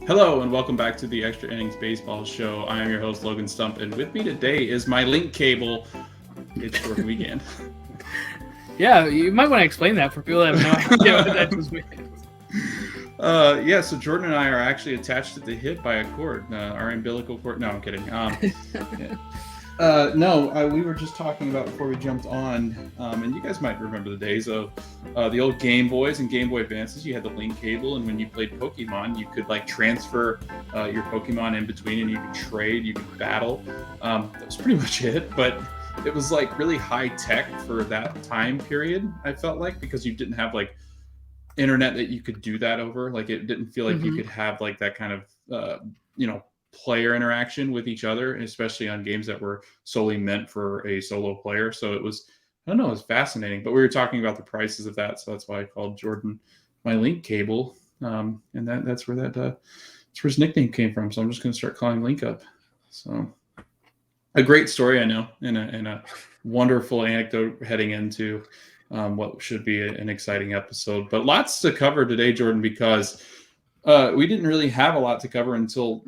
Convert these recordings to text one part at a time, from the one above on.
Hello and welcome back to the Extra Innings Baseball Show. I am your host, Logan Stump, and with me today is my link cable. It's for the weekend. Yeah, you might want to explain that for people that have no idea what that just means. So Jordan and I are actually attached at the hip by a cord, our umbilical cord. No, I'm kidding. We were just talking about before we jumped on, and you guys might remember the days of the old Game Boys and Game Boy Advances. You had the link cable, and when you played Pokemon, you could transfer your Pokemon in between, and you could trade, you could battle. That was pretty much it, but it was really high tech for that time period. I felt like, because you didn't have internet that you could do that over. It didn't feel like you could have that kind of player interaction with each other, especially on games that were solely meant for a solo player. So it was, I don't know, it was fascinating. But we were talking about the prices of that, so that's why I called Jordan my link cable, and that's where his nickname came from. So I'm just going to start calling Link up. So a great story, I know, and a wonderful anecdote heading into what should be an exciting episode. But lots to cover today, Jordan, because we didn't really have a lot to cover until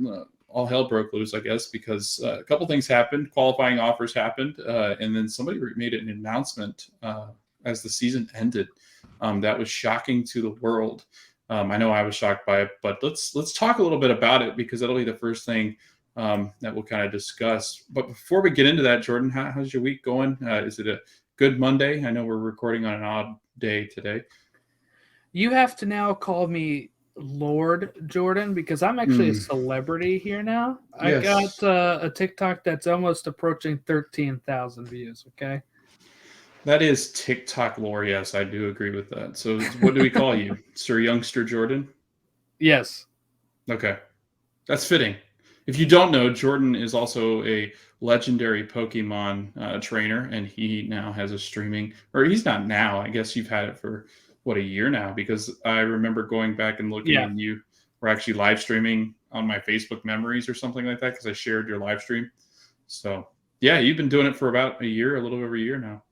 all hell broke loose, I guess, because a couple things happened. Qualifying offers happened, and then somebody made an announcement as the season ended that was shocking to the world. I know I was shocked by it, but let's talk a little bit about it, because that'll be the first thing that we'll kind of discuss. But before we get into that, Jordan, how's your week going? Is it a good Monday? I know we're recording on an odd day today. You have to now call me Lord Jordan, because I'm actually a celebrity here now. Yes. I got a TikTok that's almost approaching 13,000 views. Okay. That is TikTok lore. Yes, I do agree with that. So what do we call you? Sir Youngster Jordan? Yes. Okay. That's fitting. If you don't know, Jordan is also a legendary Pokemon trainer, and he now has a streaming, or he's not now. I guess you've had it for, a year now, because I remember going back and looking, and you were actually live streaming on my Facebook memories or something like that, because I shared your live stream. So, yeah, you've been doing it for about a year, a little over a year now.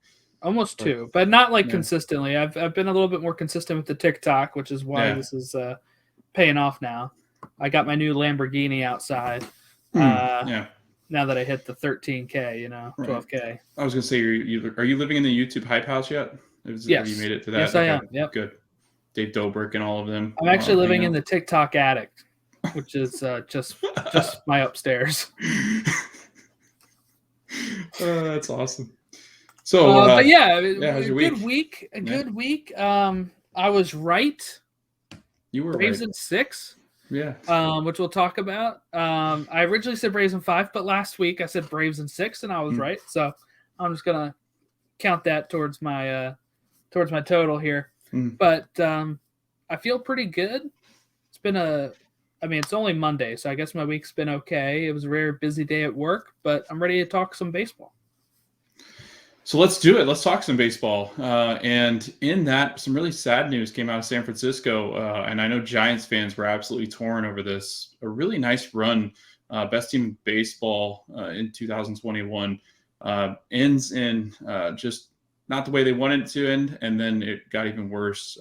Almost two, but not consistently. I've been a little bit more consistent with the TikTok, which is why this is paying off now. I got my new Lamborghini outside. Now that I hit the 13K, 12K. I was going to say, are you living in the YouTube hype house yet? Yes. Have you made it to that? Yes, I am. Yep. Good. Dave Dobrik and all of them. I'm actually living in the TikTok attic, which is just my upstairs. That's awesome. So, how's your week? A good week. I was right. You were Braves right. in 6. Yeah. Which we'll talk about. I originally said Braves in 5, but last week I said Braves in 6, and I was right. So I'm just gonna count that towards my total here. But I feel pretty good. It's been it's only Monday, so I guess my week's been okay. It was a very busy day at work, but I'm ready to talk some baseball. So let's do it. Let's talk some baseball. And in that, some really sad news came out of San Francisco. And I know Giants fans were absolutely torn over this. A really nice run, best team in baseball in 2021, ends in just not the way they wanted it to end. And then it got even worse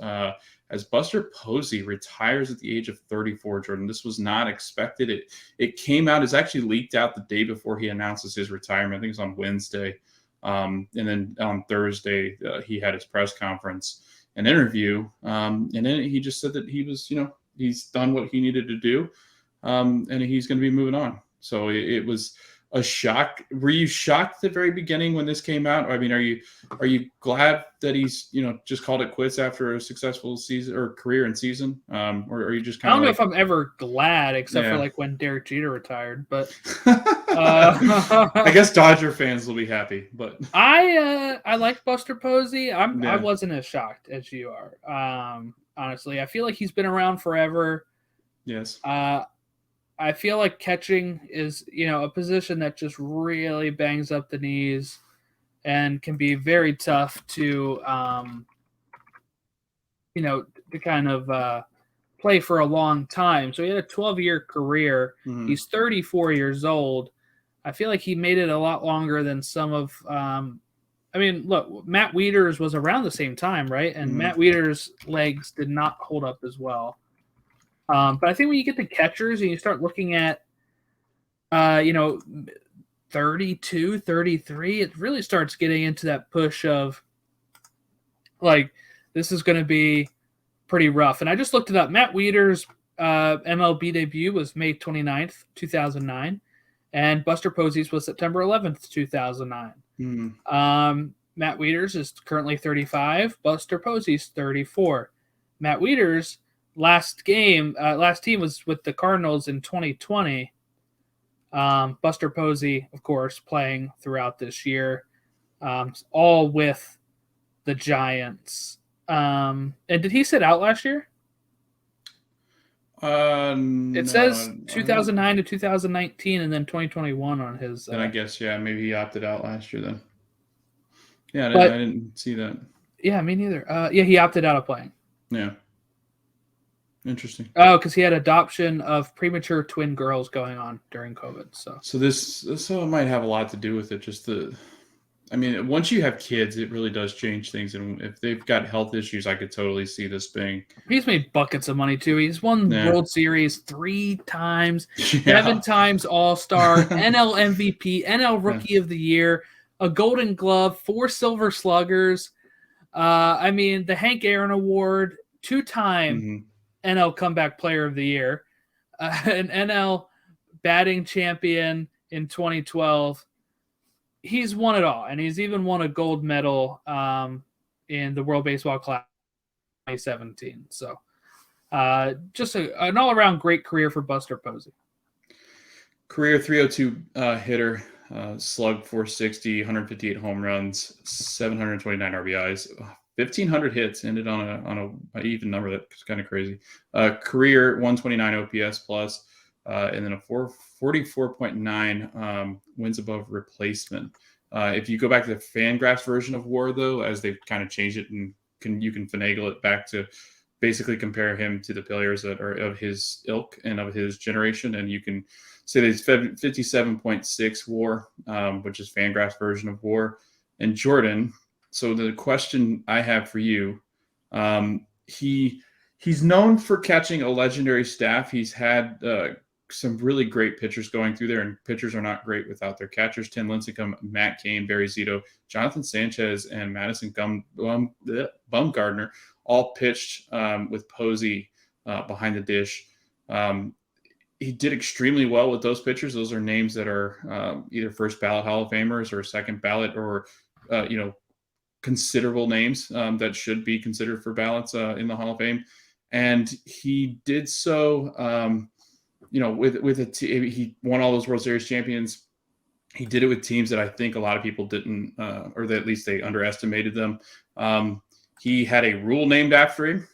as Buster Posey retires at the age of 34, Jordan. This was not expected. It came out, it's actually leaked out the day before he announces his retirement. I think it was on Wednesday. And then on Thursday, he had his press conference and interview. And then he just said that he was, he's done what he needed to do. And he's going to be moving on. So it was a shock. Were you shocked at the very beginning when this came out? I mean, are you glad that he's, just called it quits after a successful season or career and season? Or are you just kind of I don't know if I'm ever glad, except for when Derek Jeter retired, but I guess Dodger fans will be happy, but I like Buster Posey. I wasn't as shocked as you are. Honestly, I feel like he's been around forever. Yes. I feel like catching is, a position that just really bangs up the knees and can be very tough to, to kind of play for a long time. So he had a 12-year career. Mm-hmm. He's 34 years old. I feel like he made it a lot longer than some of look, Matt Wieters was around the same time, right? And Matt Wieters' legs did not hold up as well. But I think when you get to catchers and you start looking at, 32, 33, it really starts getting into that push of like, this is going to be pretty rough. And I just looked it up. Matt Wieters' MLB debut was May 29th, 2009. And Buster Posey's was September 11th, 2009. Matt Wieters is currently 35. Buster Posey's 34. Matt Wieters' last team was with the Cardinals in 2020. Buster Posey, of course, playing throughout this year, all with the Giants. And did he sit out last year? It says 2009 to 2019 and then 2021 on his. Then I guess, maybe he opted out last year then. Yeah, I didn't see that. Yeah, me neither. He opted out of playing. Yeah. Interesting. Oh, because he had adoption of premature twin girls going on during COVID. So this might have a lot to do with it. Once you have kids, it really does change things. And if they've got health issues, I could totally see this being. He's made buckets of money too. He's won World Series 3 times, 7 times All-Star, NL MVP, NL Rookie of the Year, a Golden Glove, 4 Silver Sluggers. The Hank Aaron Award, 2-time NL Comeback Player of the Year, an NL Batting Champion in 2012. He's won it all, and he's even won a gold medal in the World Baseball Classic 2017. So just an all-around great career for Buster Posey. Career 302 hitter, slugged 460, 158 home runs, 729 RBIs, 1,500 hits, ended on a even number. That's kind of crazy. Career 129 OPS plus, and then a 44.9 wins above replacement. If you go back to the Fangraphs version of WAR, though, as they've kind of changed it, and you can finagle it back to basically compare him to the players that are of his ilk and of his generation, and you can say that he's 57.6 WAR, which is Fangraphs version of WAR. And Jordan, so the question I have for you, he's known for catching a legendary staff. He's had some really great pitchers going through there, and pitchers are not great without their catchers. Tim Lincecum, Matt Cain, Barry Zito, Jonathan Sanchez, and Madison Bumgarner all pitched with Posey behind the dish. He did extremely well with those pitchers. Those are names that are either first ballot Hall of Famers or second ballot, or considerable names that should be considered for ballots in the Hall of Fame. And he did so. With a team, he won all those World Series champions. He did it with teams that I think a lot of people didn't, or that at least they underestimated them. He had a rule named after him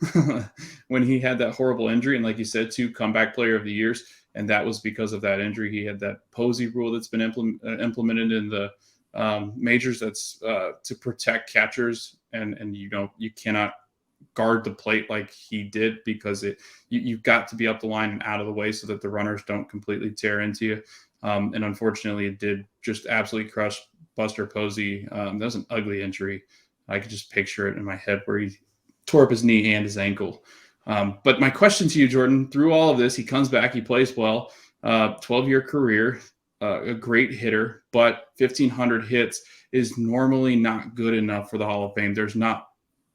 when he had that horrible injury. And like you said, 2 comeback player of the years. And that was because of that injury. He had that Posey rule that's been implemented in the majors. That's to protect catchers. And you cannot guard the plate like he did, because you've got to be up the line and out of the way so that the runners don't completely tear into you. And unfortunately, it did just absolutely crush Buster Posey. That was an ugly injury. I could just picture it in my head where he tore up his knee and his ankle. But my question to you, Jordan, through all of this, he comes back, he plays well, 12-year career, a great hitter, but 1,500 hits is normally not good enough for the Hall of Fame. There's not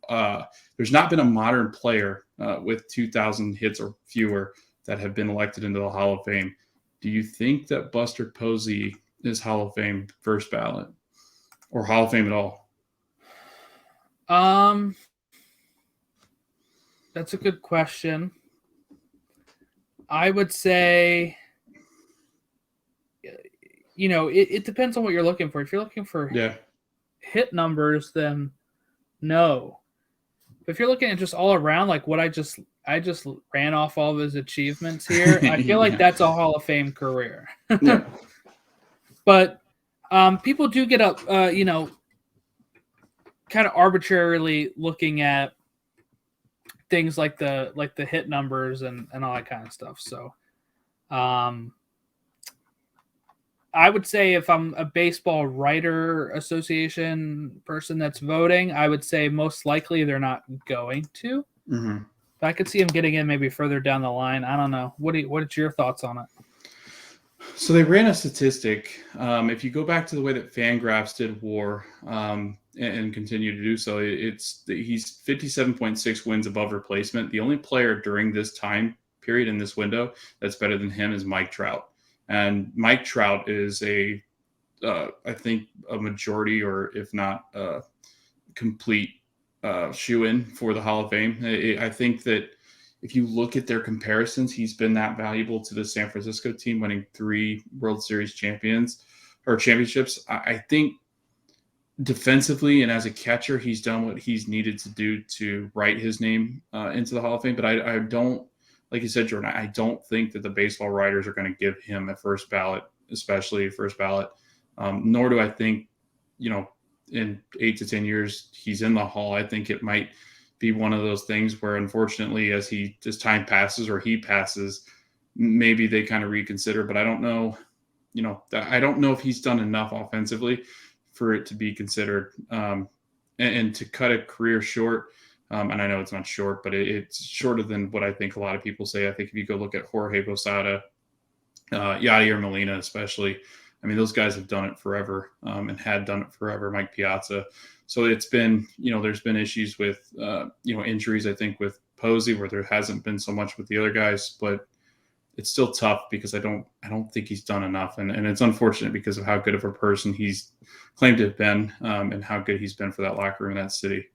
been a modern player with 2,000 hits or fewer that have been elected into the Hall of Fame. Do you think that Buster Posey is Hall of Fame first ballot, or Hall of Fame at all? That's a good question. I would say, it depends on what you're looking for. If you're looking for hit numbers, then no. But if you're looking at just all around, like what I just ran off all of his achievements here, I feel like that's a Hall of Fame career. Yeah. But people do get up, kind of arbitrarily looking at things like the hit numbers and all that kind of stuff. So I would say if I'm a baseball writer association person that's voting, I would say most likely they're not going to. Mm-hmm. But I could see him getting in maybe further down the line. I don't know. What are your thoughts on it? So they ran a statistic. If you go back to the way that Fangraphs did WAR and continue to do so, he's 57.6 wins above replacement. The only player during this time period in this window that's better than him is Mike Trout. And Mike Trout is I think a majority, or if not a complete shoe-in for the Hall of Fame. I think that if you look at their comparisons, he's been that valuable to the San Francisco team, winning 3 World Series championships. I think defensively and as a catcher, he's done what he's needed to do to write his name into the Hall of Fame. But I don't, like you said, Jordan, I don't think that the baseball writers are going to give him a first ballot, especially first ballot. Nor do I think, in 8 to 10 years, he's in the Hall. I think it might be one of those things where, unfortunately, as time passes or he passes, maybe they kind of reconsider. But I don't know, I don't know if he's done enough offensively for it to be considered. And to cut a career short, and I know it's not short, but it's shorter than what I think a lot of people say. I think if you go look at Jorge Posada, Yadier Molina especially, I mean, those guys have done it forever and had done it forever. Mike Piazza. So it's been, there's been issues with, injuries, I think, with Posey, where there hasn't been so much with the other guys, but it's still tough because I don't think he's done enough. And it's unfortunate because of how good of a person he's claimed to have been and how good he's been for that locker room in that city.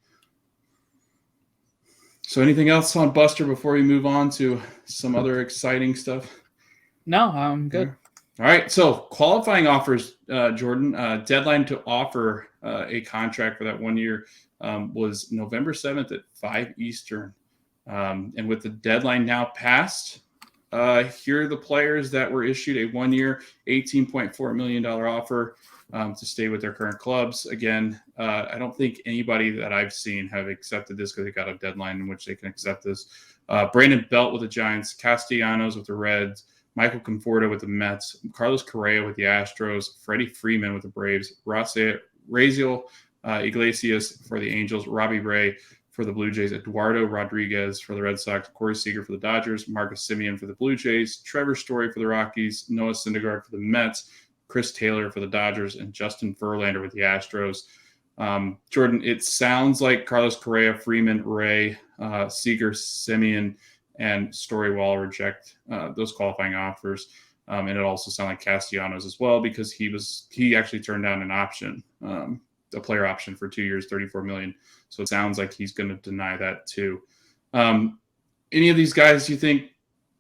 So anything else on Buster before we move on to some other exciting stuff? No, I'm good. All right, so qualifying offers, Jordan. Deadline to offer a contract for that 1 year was November 7th at 5 Eastern. And with the deadline now passed, here are the players that were issued a 1 year, $18.4 million offer to stay with their current clubs. Again, I don't think anybody that I've seen have accepted this because they got a deadline in which they can accept this. Brandon Belt with the Giants, Castellanos with the Reds, Michael Conforto with the Mets, Carlos Correa with the Astros, Freddie Freeman with the Braves, Raziel Iglesias for the Angels, Robbie Ray for the Blue Jays, Eduardo Rodriguez for the Red Sox, Corey Seager for the Dodgers, Marcus Semien for the Blue Jays, Trevor Story for the Rockies, Noah Syndergaard for the Mets, Chris Taylor for the Dodgers, and Justin Verlander with the Astros. Jordan, it sounds like Carlos Correa, Freeman, Ray, Seager, Semien, and Story will all reject those qualifying offers. And it also sounded like Castellanos as well, because he actually turned down an option, a player option for 2 years, $34 million. So it sounds like he's going to deny that too. Any of these guys you think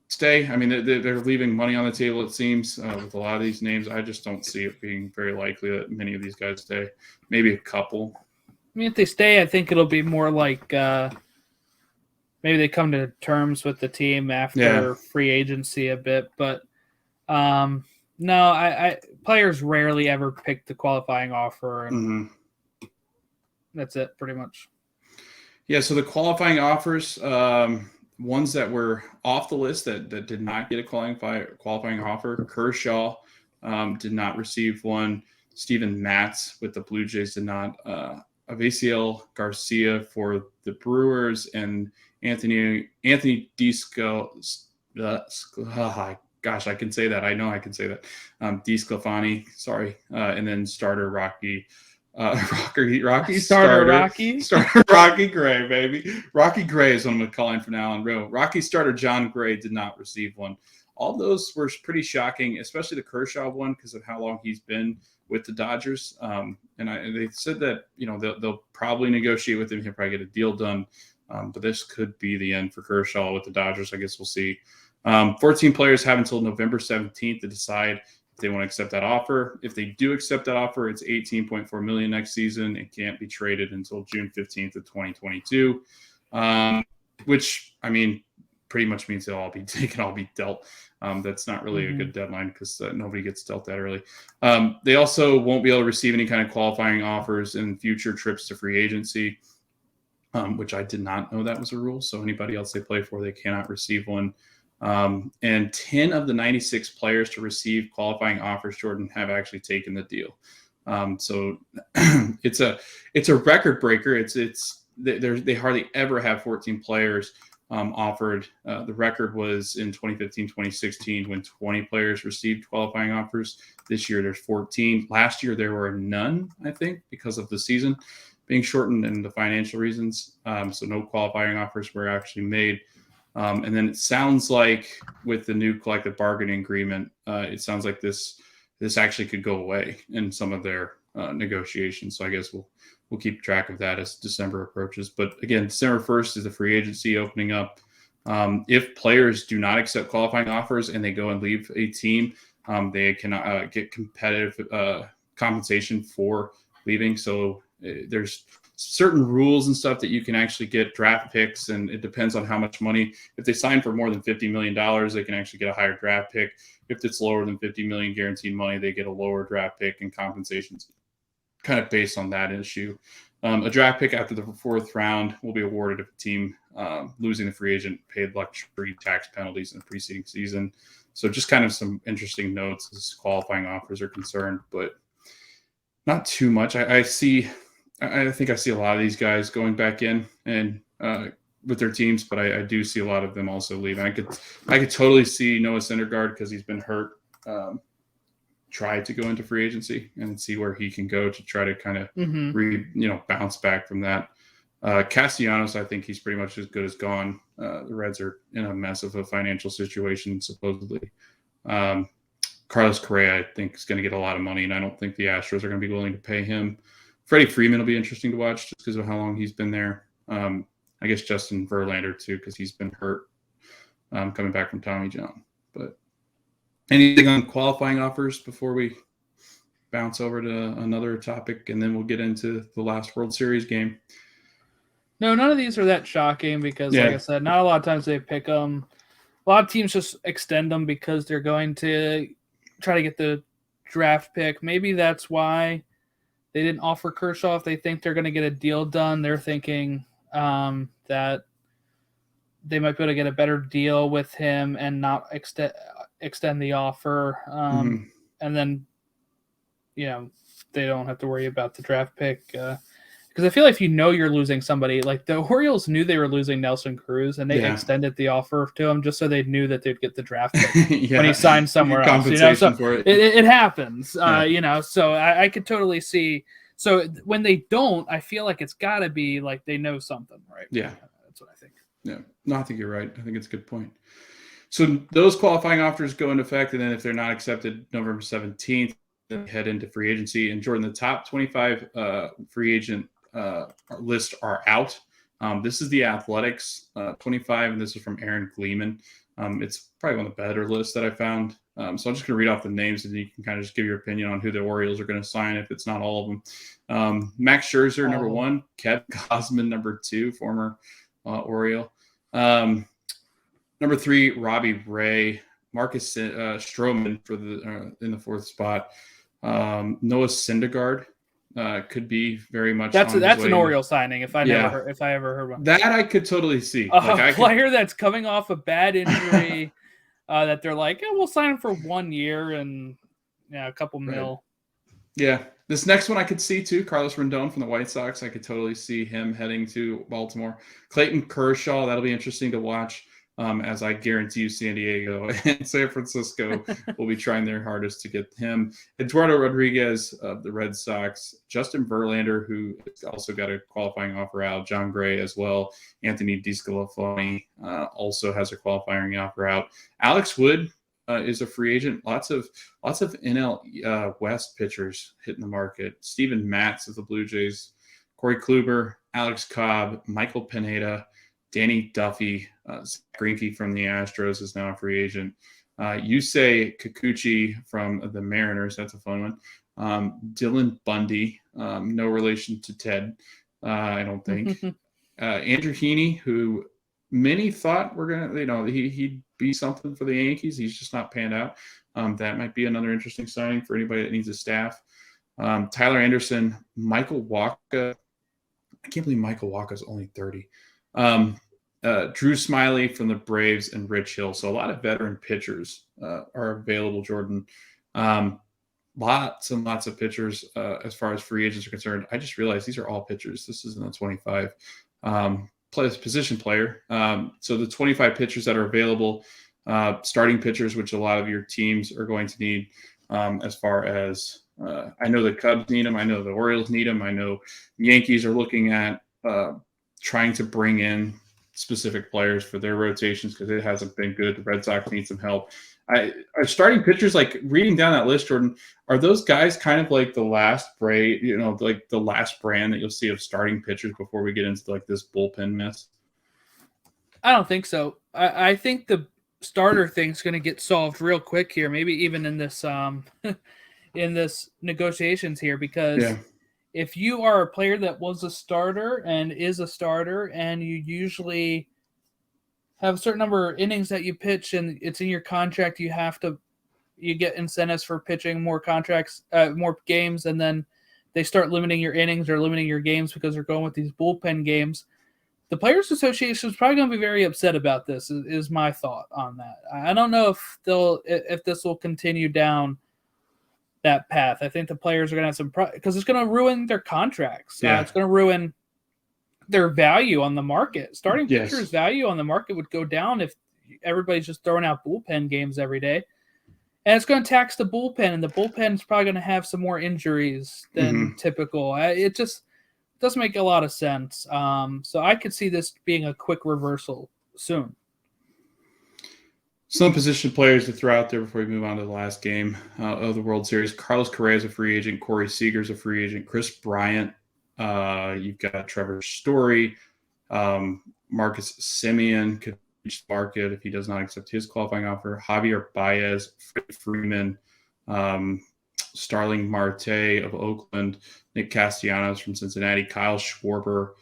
stay? I mean, they're leaving money on the table, it seems, with a lot of these names. I just don't see it being very likely that many of these guys stay. Maybe a couple. I mean, if they stay, I think it'll be more like maybe they come to terms with the team after free agency a bit. But no, I players rarely ever pick the qualifying offer, and that's it pretty much. Yeah, so the qualifying offers, ones that were off the list that did not get a qualifying offer, Kershaw did not receive one. Steven Matz with the Blue Jays did not. Avisail Garcia for the Brewers, and Anthony Disco. Gosh, I can say that. I know I can say that. DeSclafani, sorry. And then starter Rocky Gray, baby. Rocky Gray is what I'm calling from now on. Rocky starter John Gray did not receive one. All those were pretty shocking, especially the Kershaw one because of how long he's been with the Dodgers. And they said that they'll probably negotiate with him. He'll probably get a deal done. But this could be the end for Kershaw with the Dodgers. I guess we'll see. 14 players have until November 17th to decide if they want to accept that offer. If they do accept that offer, it's $18.4 million next season. It can't be traded until June 15th of 2022, which, I mean, pretty much means they can all be dealt. That's not really a good deadline because nobody gets dealt that early. They also won't be able to receive any kind of qualifying offers in future trips to free agency, which I did not know that was a rule. So anybody else they play for, they cannot receive one. And 10 of the 96 players to receive qualifying offers, Jordan, have actually taken the deal. So it's a record breaker. They hardly ever have 14 players offered. The record was in 2015, 2016 when 20 players received qualifying offers. This year there's 14. Last year there were none, I think, because of the season being shortened and the financial reasons. So no qualifying offers were actually made. And then it sounds like with the new collective bargaining agreement, it sounds like this actually could go away in some of their negotiations. So I guess we'll keep track of that as December approaches. But again, December 1st is the free agency opening up. If players do not accept qualifying offers and they go and leave a team, they can get competitive compensation for leaving. So there's certain rules and stuff that you can actually get draft picks, and it depends on how much money. If they sign for more than $50 million, they can actually get a higher draft pick. If it's lower than $50 million guaranteed money, they get a lower draft pick, and compensations kind of based on that issue. A draft pick after the 4th round will be awarded if a team losing the free agent paid luxury tax penalties in the preceding season. So just kind of some interesting notes as qualifying offers are concerned, but not too much. I think I see a lot of these guys going back in and with their teams, but I do see a lot of them also leaving. I could totally see Noah Syndergaard, because he's been hurt, try to go into free agency and see where he can go to try to kind of bounce back from that. Castellanos, I think he's pretty much as good as gone. The Reds are in a mess of a financial situation, supposedly. Carlos Correa, I think, is going to get a lot of money, and I don't think the Astros are going to be willing to pay him. Freddie Freeman will be interesting to watch just because of how long he's been there. I guess Justin Verlander, too, because he's been hurt coming back from Tommy John. But anything on qualifying offers before we bounce over to another topic, and then we'll get into the last World Series game? No, none of these are that shocking because, like I said, not a lot of times they pick them. A lot of teams just extend them because they're going to try to get the draft pick. Maybe that's why they didn't offer Kershaw. If they think they're going to get a deal done, they're thinking that they might be able to get a better deal with him and not extend the offer. And then, they don't have to worry about the draft pick. Because I feel like if you're losing somebody, like the Orioles knew they were losing Nelson Cruz, and they extended the offer to him just so they knew that they'd get the draft pick when he signed somewhere else. So for it. It happens, So I could totally see. So when they don't, I feel like it's got to be like they know something, right? Yeah, that's what I think. Yeah, no, I think you're right. I think it's a good point. So those qualifying offers go into effect, and then if they're not accepted, November 17th, then head into free agency. And Jordan, the top 25 free agent list are out. This is the Athletics 25, and this is from Aaron Gleeman. It's probably one of the better lists that I found. So I'm just going to read off the names, and you can kind of just give your opinion on who the Orioles are going to sign if it's not all of them. Max Scherzer, number 1. Kevin Gausman, number 2, former Oriole. Number 3, Robbie Ray. Marcus Stroman for in the 4th spot. Noah Syndergaard. Could be very much. That's an Oriole signing. If I ever heard one, that I could totally see. A player that's coming off a bad injury, that they're like, we'll sign him for 1 year and a couple mil. Yeah, this next one I could see too. Carlos Rendon from the White Sox. I could totally see him heading to Baltimore. Clayton Kershaw. That'll be interesting to watch. As I guarantee you, San Diego and San Francisco will be trying their hardest to get him. Eduardo Rodriguez of the Red Sox, Justin Verlander, who also got a qualifying offer out, John Gray as well, Anthony DeSclafani also has a qualifying offer out. Alex Wood is a free agent. Lots of NL West pitchers hitting the market. Steven Matz of the Blue Jays, Corey Kluber, Alex Cobb, Michael Pineda, Danny Duffy, Zach Greinke from the Astros is now a free agent. Yusei Kikuchi from the Mariners, that's a fun one. Dylan Bundy, no relation to Ted, I don't think. Andrew Heaney, who many thought were gonna, he'd be something for the Yankees. He's just not panned out. That might be another interesting signing for anybody that needs a staff. Tyler Anderson, Michael Wacha. I can't believe Michael Wacha is only 30. Drew Smiley from the Braves and Rich Hill. So a lot of veteran pitchers are available, Jordan. Lots and lots of pitchers as far as free agents are concerned. I just realized these are all pitchers. This isn't a 25. position player. So the 25 pitchers that are available, starting pitchers, which a lot of your teams are going to need, as far as I know the Cubs need them. I know the Orioles need them. I know Yankees are looking at trying to bring in specific players for their rotations because it hasn't been good. The Red Sox need some help. Are starting pitchers, like reading down that list, Jordan, are those guys kind of like the last like the last brand that you'll see of starting pitchers before we get into like this bullpen mess? I don't think so. I think the starter thing's going to get solved real quick here, maybe even in this in this negotiations here, because if you are a player that was a starter and is a starter, and you usually have a certain number of innings that you pitch and it's in your contract, you get incentives for pitching more games, and then they start limiting your innings or limiting your games because they're going with these bullpen games. The Players Association is probably going to be very upset about this, is my thought on that. I don't know if this will continue down that path. I think the players are going to have some because it's going to ruin their contracts. It's going to ruin their value on the market. Starting pitchers' value on the market would go down if everybody's just throwing out bullpen games every day. And it's going to tax the bullpen, and the bullpen is probably going to have some more injuries than typical. It just doesn't make a lot of sense. So I could see this being a quick reversal soon. Some position players to throw out there before we move on to the last game of the World Series. Carlos Correa is a free agent. Corey Seager is a free agent. Chris Bryant. You've got Trevor Story. Marcus Semien could reach the market if he does not accept his qualifying offer. Javier Baez, Freddie Freeman, Starling Marte of Oakland, Nick Castellanos from Cincinnati, Kyle Schwarber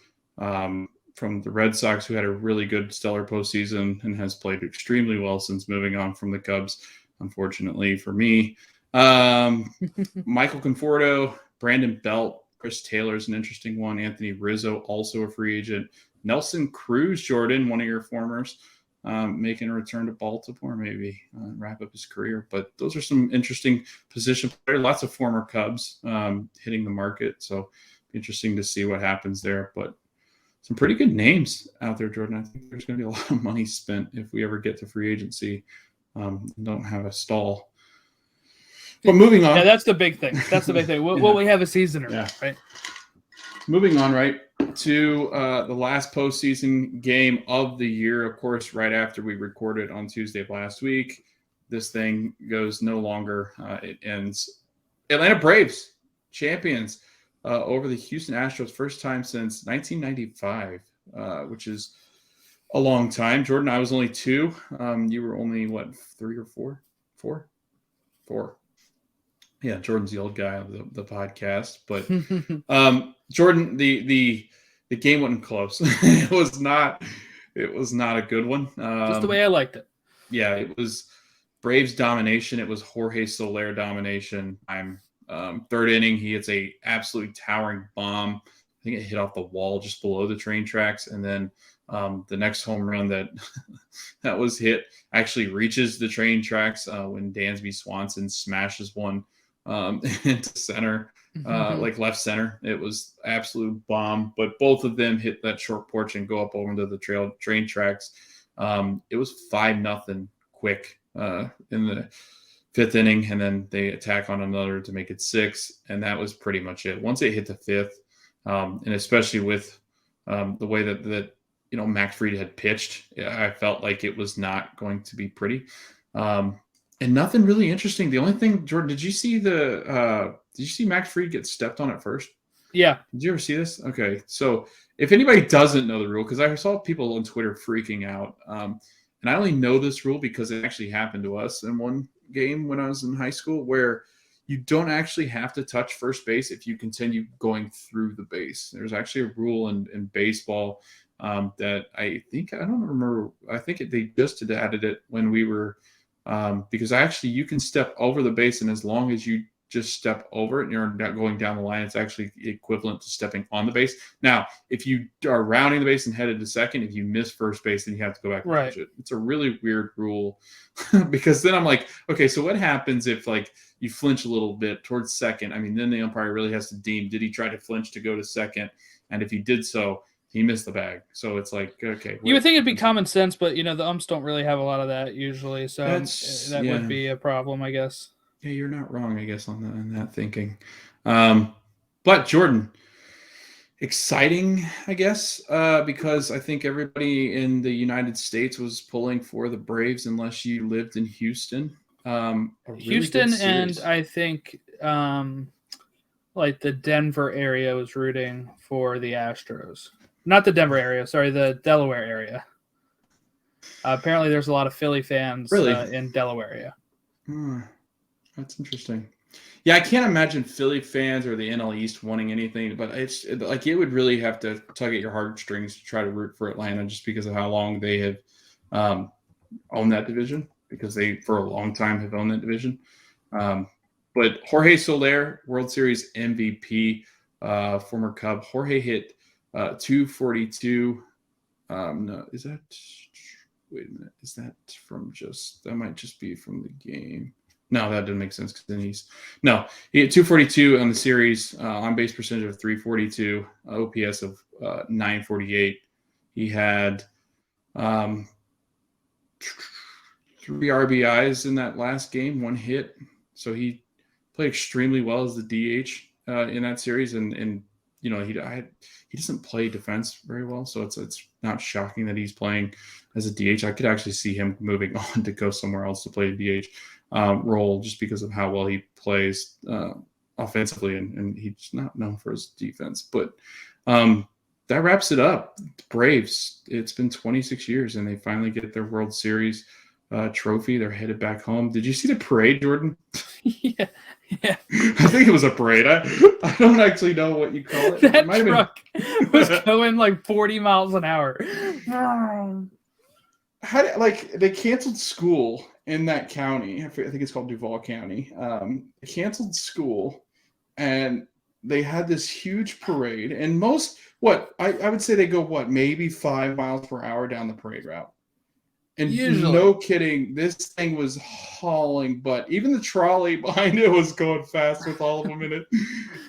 from the Red Sox, who had a really good stellar postseason and has played extremely well since moving on from the Cubs, unfortunately for me. Michael Conforto, Brandon Belt, Chris Taylor is an interesting one. Anthony Rizzo, also a free agent. Nelson Cruz, Jordan, one of your formers, making a return to Baltimore, maybe wrap up his career. But those are some interesting position players. Lots of former Cubs hitting the market. So interesting to see what happens there. But some pretty good names out there, Jordan. I think there's going to be a lot of money spent if we ever get to free agency. Don't have a stall. But moving on. Yeah, that's the big thing. Will we have a seasoner, right? Moving on, right, to the last postseason game of the year. Of course, right after we recorded on Tuesday of last week, this thing goes no longer. It ends. Atlanta Braves, champions over the Houston Astros, first time since 1995, which is a long time. Jordan, I was only 2. You were only, 3 or 4? 4? 4. Yeah, Jordan's the old guy of the podcast. But Jordan, the game wasn't close. It was not a good one. Just the way I liked it. Yeah, it was Braves domination. It was Jorge Soler domination. Third inning, he hits a absolutely towering bomb. I think it hit off the wall just below the train tracks, and then the next home run that was hit actually reaches the train tracks when Dansby Swanson smashes one into center, like left center. It was absolute bomb, but both of them hit that short porch and go up over the train tracks. It was 5-0 quick in the 5th inning, and then they attack on another to make it 6, and that was pretty much it. Once it hit the 5th, and especially with the way that Max Fried had pitched, I felt like it was not going to be pretty. And nothing really interesting. The only thing, Jordan, did you see Max Fried get stepped on at first? Yeah. Did you ever see this? Okay. So if anybody doesn't know the rule, because I saw people on Twitter freaking out, and I only know this rule because it actually happened to us in one game when I was in high school, where you don't actually have to touch first base if you continue going through the base. There's actually a rule in baseball that I think they just had added it when we were because actually you can step over the base, and as long as you just step over it and you're not going down the line, it's actually equivalent to stepping on the base. Now, if you are rounding the base and headed to second, if you miss first base, then you have to go back and touch it. It's a really weird rule because then I'm like, okay, so what happens if you flinch a little bit towards second? I mean, then the umpire really has to deem, did he try to flinch to go to second? And if he did so, he missed the bag. So it's like, okay. You would think it'd be common sense, but the umps don't really have a lot of that usually, so that would be a problem, I guess. Yeah, you're not wrong, I guess, on that thinking. But Jordan, exciting, I guess, because I think everybody in the United States was pulling for the Braves unless you lived in Houston. Houston, and I think like the Denver area was rooting for the Astros. Not the Denver area, sorry, the Delaware area. Apparently there's a lot of Philly fans in Delaware area. That's interesting. Yeah, I can't imagine Philly fans or the NL East wanting anything, but it's like it would really have to tug at your heartstrings to try to root for Atlanta just because of how long they have owned that division, because they, for a long time, have owned that division. But Jorge Soler, World Series MVP, former Cub. Jorge hit 242. No, is that? Wait a minute. Is that from just? That might just be from the game. No, that doesn't make sense because then he hit 242 on the series, on base percentage of 342, OPS of 948. He had 3 RBIs in that last game, 1 hit. So he played extremely well as the DH in that series, and he doesn't play defense very well, so it's not shocking that he's playing as a DH. I could actually see him moving on to go somewhere else to play a DH role just because of how well he plays offensively, and he's not known for his defense. But that wraps it up. Braves, it's been 26 years, and they finally get their World Series trophy. They're headed back home. Did you see the parade, Jordan? Yeah. I think it was a parade. I don't actually know what you call it. That truck was going like 40 miles an hour. They canceled school in that county. I think it's called Duval County. They canceled school, and they had this huge parade. And I would say they go maybe 5 miles per hour down the parade route. And usually, no kidding, this thing was hauling butt. Even the trolley behind it was going fast with all of them in it.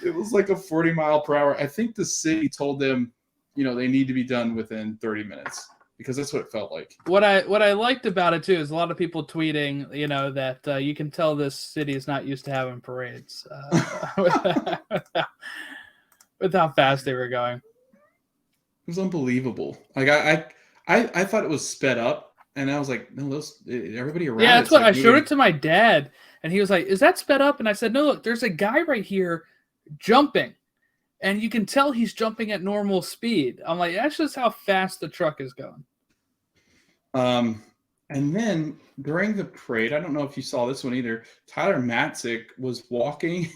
It was like a 40 mile per hour. I think the city told them, they need to be done within 30 minutes because that's what it felt like. What I liked about it too is a lot of people tweeting, that you can tell this city is not used to having parades with how fast they were going. It was unbelievable. Like I thought it was sped up. And I was like, no, everybody around. Yeah, that's what I showed it to my dad, and he was like, "Is that sped up?" And I said, "No, look, there's a guy right here jumping, and you can tell he's jumping at normal speed." I'm like, "That's just how fast the truck is going." And then during the parade, I don't know if you saw this one either. Tyler Matzik was walking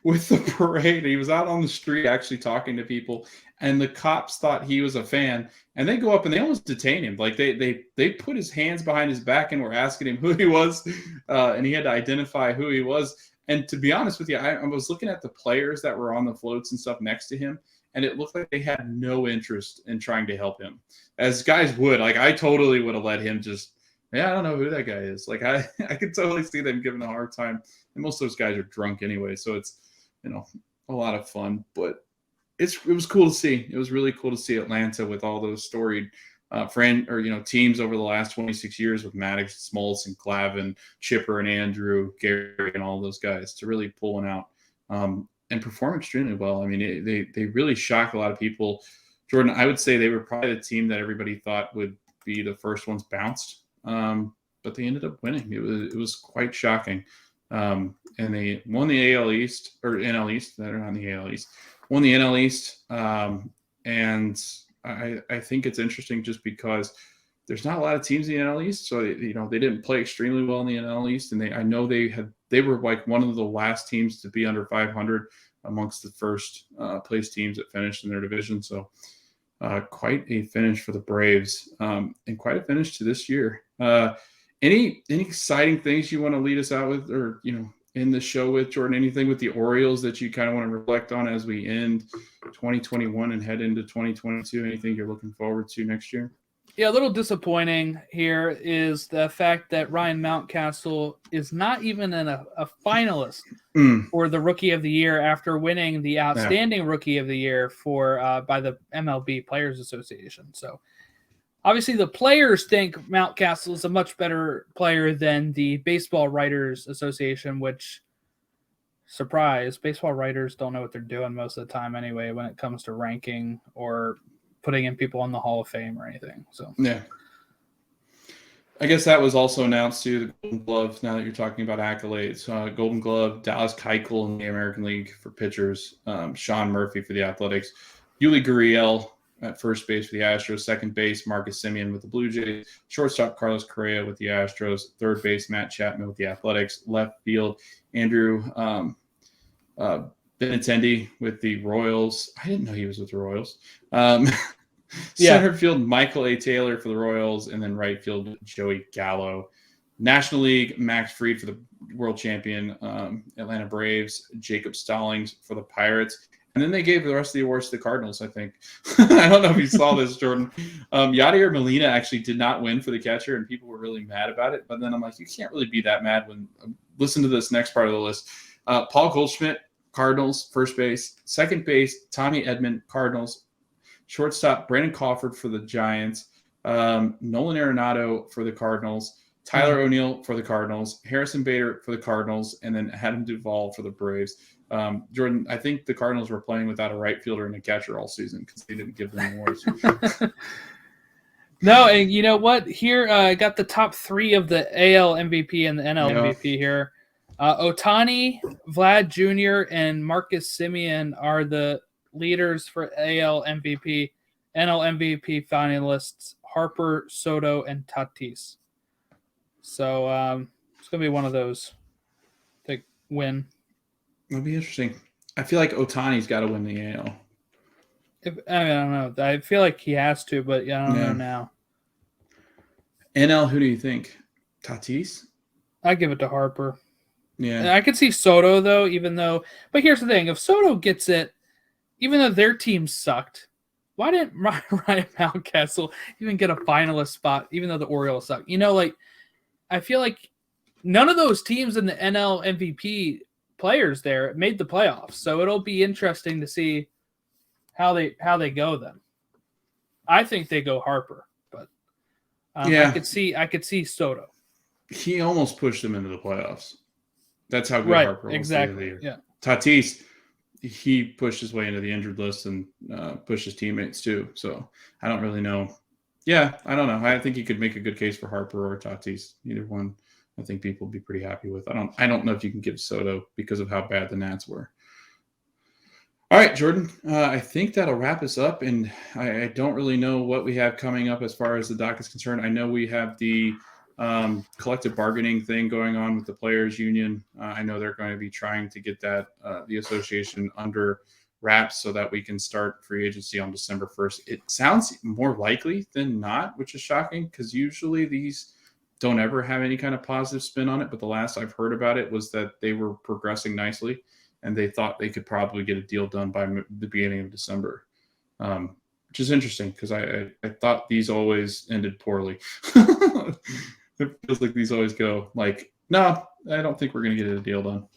with the parade. He was out on the street actually talking to people, and the cops thought he was a fan, and they go up and they almost detain him. Like they put his hands behind his back and were asking him who he was, and he had to identify who he was. And to be honest with you, I was looking at the players that were on the floats and stuff next to him, and it looked like they had no interest in trying to help him, as guys would. Like I totally would have let him just, I don't know who that guy is. Like I could totally see them giving a hard time. And most of those guys are drunk anyway, so it's a lot of fun. But it was cool to see. It was really cool to see Atlanta with all those storied teams over the last 26 years with Maddox, Smoltz, and Clavin, Chipper, and Andrew, Gary, and all those guys to really pull one out and perform extremely well. I mean, they really shocked a lot of people. Jordan, I would say they were probably the team that everybody thought would be the first ones bounced, but they ended up winning. It was quite shocking. And they won the AL East or NL East. They're not in the AL East. Won the NL East, and I think it's interesting just because there's not a lot of teams in the NL East, so they didn't play extremely well in the NL East, and I know they were like one of the last teams to be under 500 amongst the first place teams that finished in their division. So quite a finish for the Braves, and quite a finish to this year. Any exciting things you want to lead us out with, or in the show with, Jordan? Anything with the Orioles that you kind of want to reflect on as we end 2021 and head into 2022? Anything you're looking forward to next year? Yeah, a little disappointing here is the fact that Ryan Mountcastle is not even a finalist for the Rookie of the Year after winning the Outstanding Rookie of the Year for by the MLB Players Association. So obviously the players think Mountcastle is a much better player than the Baseball Writers Association, which, surprise, baseball writers don't know what they're doing most of the time anyway when it comes to ranking or putting in people in the Hall of Fame or anything. So yeah. I guess that was also announced too, the Golden Glove, now that you're talking about accolades. Golden Glove, Dallas Keuchel in the American League for pitchers, Sean Murphy for the Athletics, Yuli Gurriel at first base for the Astros, second base, Marcus Semien with the Blue Jays, shortstop, Carlos Correa with the Astros, third base, Matt Chapman with the Athletics, left field, Andrew Benintendi with the Royals. I didn't know he was with the Royals. Center field, Michael A. Taylor for the Royals, and then right field, Joey Gallo. National League, Max Fried for the world champion Atlanta Braves, Jacob Stallings for the Pirates. And then they gave the rest of the awards to the Cardinals, I think. I don't know if you saw this, Jordan. Yadier Molina actually did not win for the catcher, and people were really mad about it. But then I'm like, you can't really be that mad when listen to this next part of the list. Paul Goldschmidt, Cardinals, first base. Second base, Tommy Edman, Cardinals. Shortstop, Brandon Crawford for the Giants, Nolan Arenado for the Cardinals, Tyler O'Neill for the Cardinals, Harrison Bader for the Cardinals, and then Adam Duvall for the Braves. Jordan, I think the Cardinals were playing without a right fielder and a catcher all season because they didn't give them awards. No, and you know what? Here, I got the top three of the AL MVP and the NL MVP here. Ohtani, Vlad Jr., and Marcus Semien are the leaders for AL MVP, NL MVP finalists, Harper, Soto, and Tatis. So it's going to be one of those to win. It'll be interesting. I feel like Ohtani's got to win the AL. I don't know. I feel like he has to, but I don't know now. NL, who do you think? Tatis? I give it to Harper. Yeah. And I could see Soto, though, but here's the thing. If Soto gets it, even though their team sucked, why didn't Ryan Mountcastle even get a finalist spot, even though the Orioles suck? I feel like none of those teams in the NL MVP players there made the playoffs, so it'll be interesting to see how they go then. I think they go Harper, but I could see Soto. He almost pushed them into the playoffs. That's how good Harper was. Exactly. Yeah. Tatis, he pushed his way into the injured list and pushed his teammates too. So I don't really know. Yeah, I don't know. I think you could make a good case for Harper or Tatis. Either one, I think people would be pretty happy with. I don't know if you can give Soto because of how bad the Nats were. All right, Jordan, I think that'll wrap us up. And I don't really know what we have coming up as far as the doc is concerned. I know we have the collective bargaining thing going on with the players union. I know they're going to be trying to get that the association under wraps so that we can start free agency on December 1st. It sounds more likely than not, which is shocking because usually these don't ever have any kind of positive spin on it. But the last I've heard about it was that they were progressing nicely and they thought they could probably get a deal done by the beginning of December, which is interesting because I thought these always ended poorly. It feels like these always go like, no, I don't think we're going to get a deal done.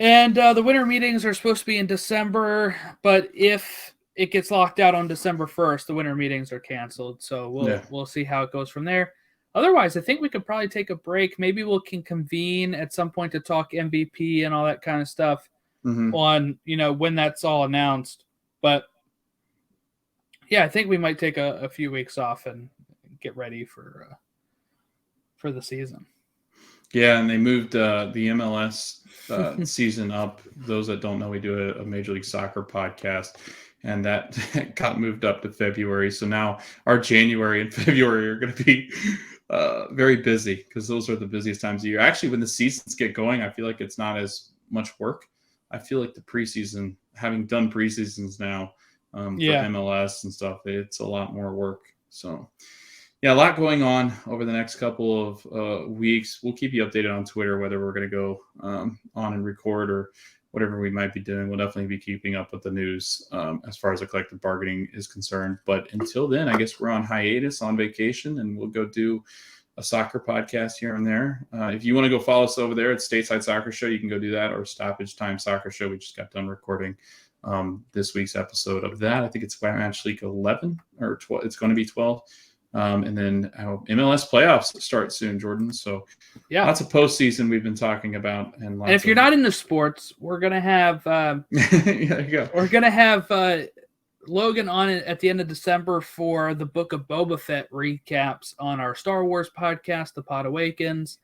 And the winter meetings are supposed to be in December, but if it gets locked out on December 1st, the winter meetings are canceled. So we'll see how it goes from there. Otherwise, I think we could probably take a break. Maybe we can convene at some point to talk MVP and all that kind of stuff on, when that's all announced. But yeah, I think we might take a few weeks off and get ready for the season. Yeah, and they moved the MLS season up. Those that don't know, we do a Major League Soccer podcast, and that got moved up to February. So now our January and February are going to be very busy because those are the busiest times of year. Actually, when the seasons get going, I feel like it's not as much work. I feel like the preseason, having done preseasons now for MLS and stuff, it's a lot more work. So yeah, a lot going on over the next couple of weeks. We'll keep you updated on Twitter whether we're going to go on and record or whatever we might be doing. We'll definitely be keeping up with the news as far as the collective bargaining is concerned. But until then, I guess we're on hiatus, on vacation, and we'll go do a soccer podcast here and there. If you want to go follow us over there at Stateside Soccer Show, you can go do that, or Stoppage Time Soccer Show. We just got done recording this week's episode of that. I think it's Match League 11 or 12. It's going to be 12. And then MLS playoffs start soon, Jordan. So yeah, lots of postseason we've been talking about. And if you're not into sports, we're going to have there you go. We're going to have Logan on it at the end of December for the Book of Boba Fett recaps on our Star Wars podcast, The Pod Awakens.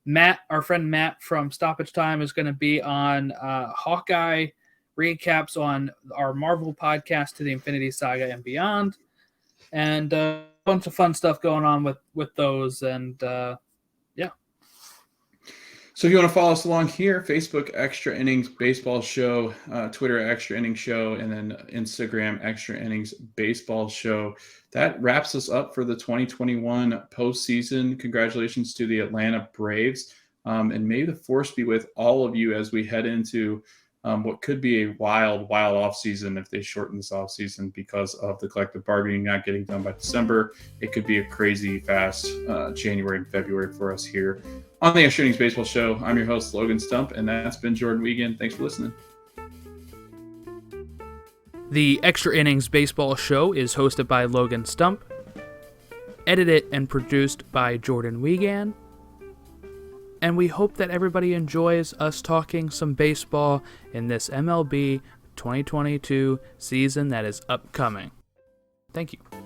Matt, our friend Matt from Stoppage Time, is going to be on Hawkeye recaps on our Marvel podcast, To the Infinity Saga and Beyond. And bunch of fun stuff going on with those, and yeah. So if you want to follow us along here, Facebook Extra Innings Baseball Show, Twitter Extra Innings Show, and then Instagram Extra Innings Baseball Show. That wraps us up for the 2021 postseason. Congratulations to the Atlanta Braves, and may the force be with all of you as we head into what could be a wild offseason if they shorten this offseason because of the collective bargaining not getting done by December. It could be a crazy fast January and February for us here on the Extra Innings Baseball Show. I'm your host, Logan Stump, and that's been Jordan Wiegand. Thanks for listening. The Extra Innings Baseball Show is hosted by Logan Stump, edited and produced by Jordan Wiegand. And we hope that everybody enjoys us talking some baseball in this MLB 2022 season that is upcoming. Thank you.